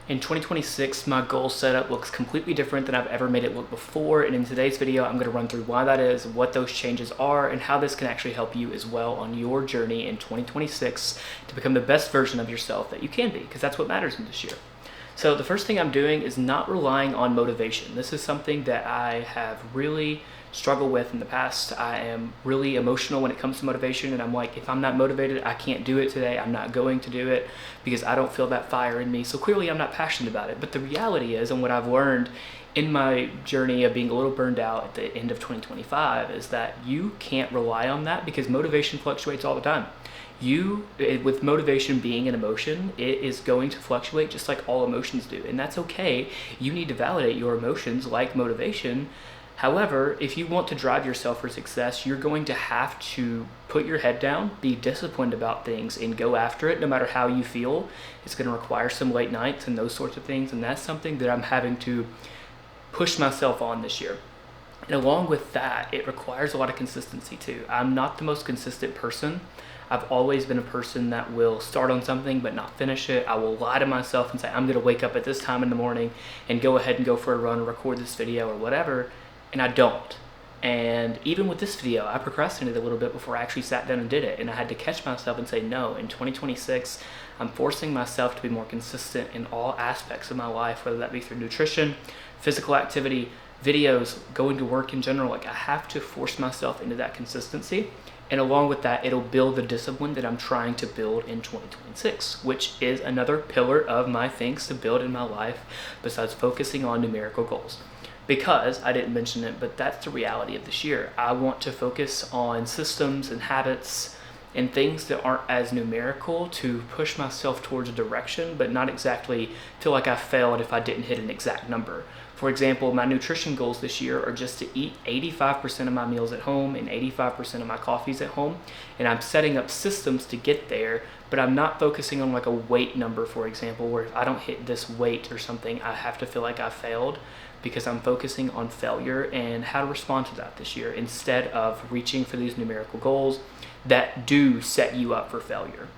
In 2026, my goal setup looks completely different than I've ever made it look before, and in today's video, I'm going to run through why that is, what those changes are, and how this can actually help you as well on your journey in 2026 to become the best version of yourself that you can be, because that's what matters in this year. So the first thing I'm doing is not relying on motivation. This is something that I have really struggled with in the past. I am really emotional when it comes to motivation, and I'm like, if I'm not motivated, I can't do it today. I'm not going to do it because I don't feel that fire in me. So clearly I'm not passionate about it. But the reality is, and what I've learned in my journey of being a little burned out at the end of 2025, is that you can't rely on that because motivation fluctuates all the time. With motivation being an emotion, it is going to fluctuate just like all emotions do, and that's okay. You need to validate your emotions like motivation. However, if you want to drive yourself for success, you're going to have to put your head down, be disciplined about things, and go after it no matter how you feel. It's going to require some late nights and those sorts of things, and that's something that I'm having to push myself on this year. And along with that, it requires a lot of consistency too. I'm not the most consistent person. I've always been a person that will start on something but not finish it. I will lie to myself and say, I'm going to wake up at this time in the morning and go ahead and go for a run or record this video or whatever, and I don't. And even with this video, I procrastinated a little bit before I actually sat down and did it, and I had to catch myself and say, no, in 2026, I'm forcing myself to be more consistent in all aspects of my life, whether that be through nutrition, physical activity, videos, going to work in general. Like, I have to force myself into that consistency. And along with that, it'll build the discipline that I'm trying to build in 2026, which is another pillar of my things to build in my life besides focusing on numerical goals. Because I didn't mention it, but that's the reality of this year. I want to focus on systems and habits and things that aren't as numerical to push myself towards a direction, but not exactly feel like I failed if I didn't hit an exact number. For example, my nutrition goals this year are just to eat 85% of my meals at home and 85% of my coffees at home. And I'm setting up systems to get there, but I'm not focusing on like a weight number, for example, where if I don't hit this weight or something, I have to feel like I failed, because I'm focusing on failure and how to respond to that this year instead of reaching for these numerical goals that do set you up for failure.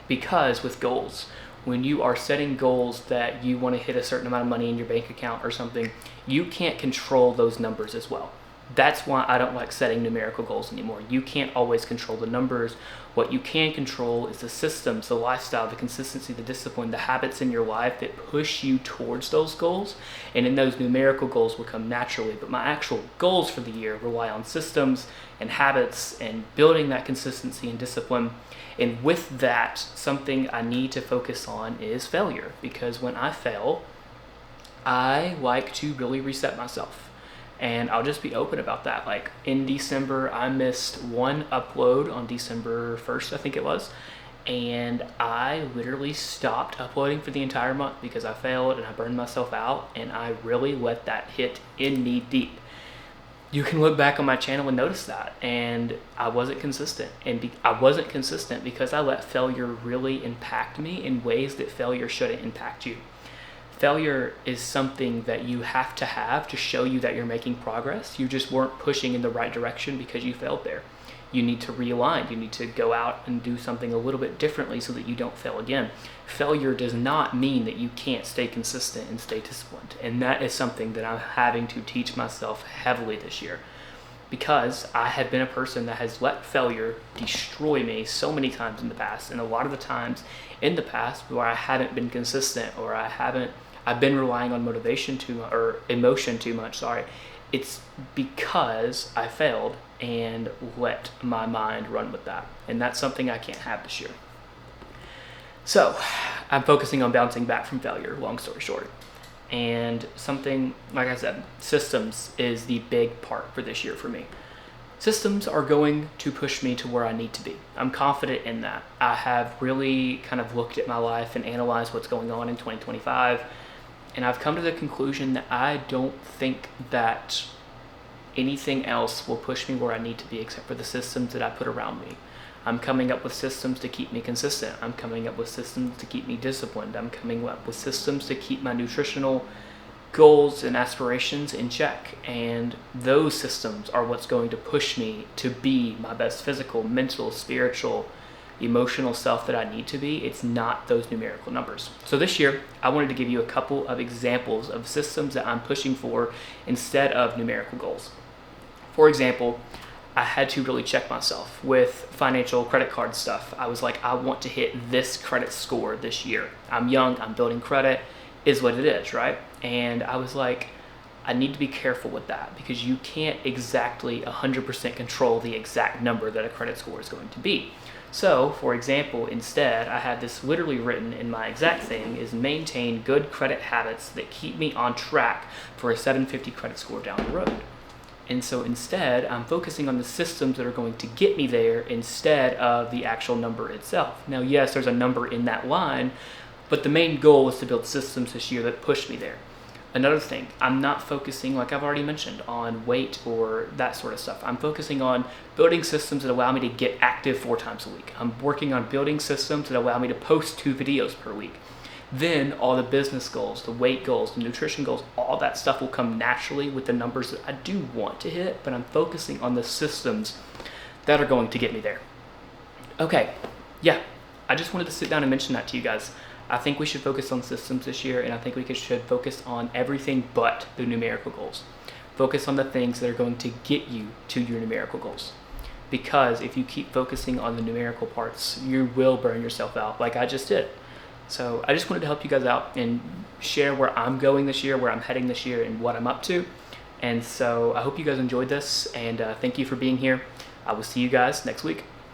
Because with goals, when you are setting goals that you want to hit a certain amount of money in your bank account or something, you can't control those numbers as well. That's why I don't like setting numerical goals anymore. You can't always control the numbers. What you can control is the systems, the lifestyle, the consistency, the discipline, the habits in your life that push you towards those goals. And then those numerical goals will come naturally. But my actual goals for the year rely on systems and habits and building that consistency and discipline. And with that, something I need to focus on is failure. Because when I fail, I like to really reset myself. And I'll just be open about that. Like in December, I missed one upload on December 1st, I think it was. And I literally stopped uploading for the entire month because I failed and I burned myself out. And I really let that hit in knee deep. You can look back on my channel and notice that. And I wasn't consistent. And I wasn't consistent because I let failure really impact me in ways that failure shouldn't impact you. Failure is something that you have to show you that you're making progress. You just weren't pushing in the right direction because you failed there. You need to realign. You need to go out and do something a little bit differently so that you don't fail again. Failure does not mean that you can't stay consistent and stay disciplined. And that is something that I'm having to teach myself heavily this year, because I have been a person that has let failure destroy me so many times in the past. And a lot of the times in the past where I haven't been consistent or I've been relying on motivation or emotion too much, it's because I failed and let my mind run with that. And that's something I can't have this year. So I'm focusing on bouncing back from failure, long story short. And something, like I said, systems is the big part for this year for me. Systems are going to push me to where I need to be. I'm confident in that. I have really kind of looked at my life and analyzed what's going on in 2025. And I've come to the conclusion that I don't think that anything else will push me where I need to be except for the systems that I put around me. I'm coming up with systems to keep me consistent. I'm coming up with systems to keep me disciplined. I'm coming up with systems to keep my nutritional goals and aspirations in check. And those systems are what's going to push me to be my best physical, mental, spiritual, emotional self that I need to be. It's not those numerical numbers. So this year, I wanted to give you a couple of examples of systems that I'm pushing for instead of numerical goals. For example, I had to really check myself with financial credit card stuff. I was like, I want to hit this credit score this year. I'm young, I'm building credit, is what it is, right? And I was like, I need to be careful with that because you can't exactly 100% control the exact number that a credit score is going to be. So, for example, instead, I had this literally written in my exact thing is maintain good credit habits that keep me on track for a 750 credit score down the road. And so instead, I'm focusing on the systems that are going to get me there instead of the actual number itself. Now, yes, there's a number in that line, but the main goal is to build systems this year that push me there. Another thing, I'm not focusing, like I've already mentioned, on weight or that sort of stuff. I'm focusing on building systems that allow me to get active 4 times a week. I'm working on building systems that allow me to post 2 videos per week. Then all the business goals, the weight goals, the nutrition goals, all that stuff will come naturally with the numbers that I do want to hit, but I'm focusing on the systems that are going to get me there. Okay, yeah, I just wanted to sit down and mention that to you guys. I think we should focus on systems this year, and I think we should focus on everything but the numerical goals. Focus on the things that are going to get you to your numerical goals. Because if you keep focusing on the numerical parts, you will burn yourself out like I just did. So I just wanted to help you guys out and share where I'm going this year, where I'm heading this year, and what I'm up to. And so I hope you guys enjoyed this, and thank you for being here. I will see you guys next week.